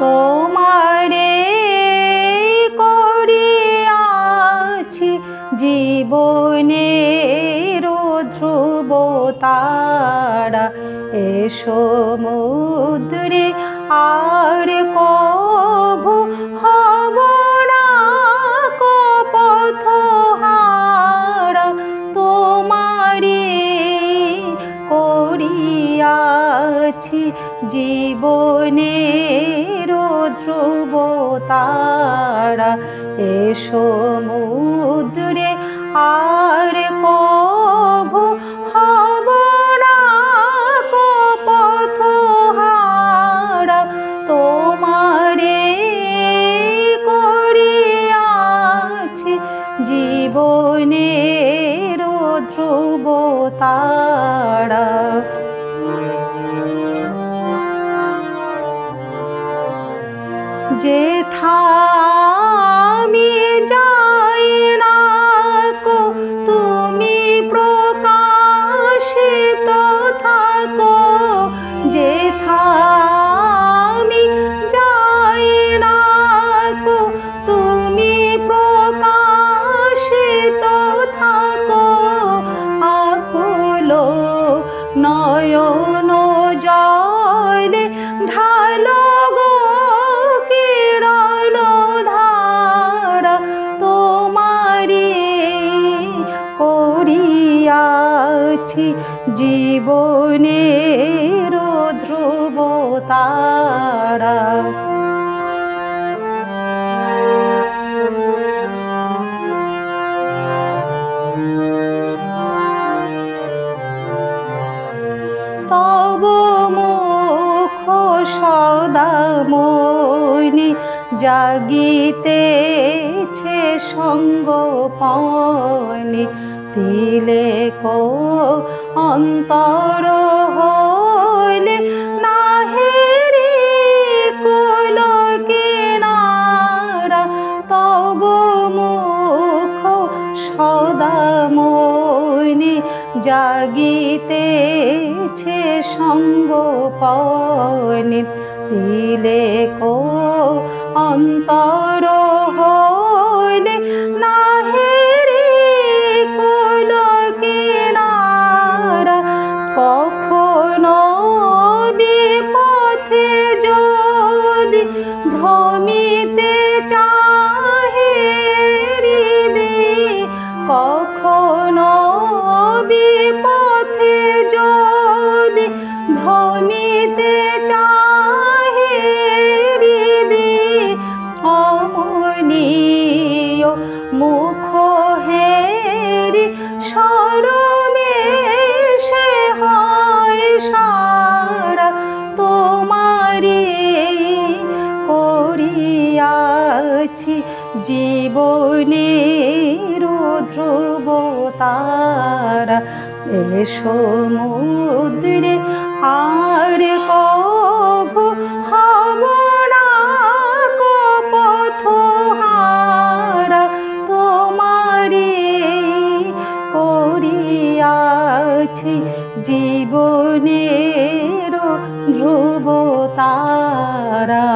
তোমারে করিয়াছি জীবনের ধ্রুব তারা। এ সমুদ্রে আর কভু হব না কো পথহারা। তোমারে করিয়াছি জীবনের ধ্রুব তারা। এ সমুদ্রে আর কভু হব না কো পথহারা। তোমারে করিয়াছি জীবনের ধ্রুব তারা। যেথা আমি যাই না কো তুমি প্রকাশিত থাকো। যেথা আমি যাই না কো তুমি প্রকাশিত থাকো। আকুল নয়ন জলে ঢালো গো কিরণ ধারা। তোমারে করিয়াছি জীবনের ধ্রুব তারা। তব মুখ সদা মনে জাগিতেছে সঙ্গোপনে। তিলেক অন্তর হইলে নাহেরি কুল কিনারা। তব মুখ সদা মনে জাগিতেছে সঙ্গোপনে। তিলেক অন্তর হইলে নাহেরি কুল কিনারা। কখনো বিপথে যদি ভ্রমিতে চাহে হৃদয়। কখনো বিপথে যদি ভ্রমিতে চাহে হৃদয়। অমনীয় মুখ হেরি সরমেশে হয় সারা। তোমারে করিয়াছি জীবনের ধ্রুব তারা। এ সমুদ্রে আর কভু হব না কো পথহারা। তোমারে করিয়াছি জীবনের ধ্রুব তারা।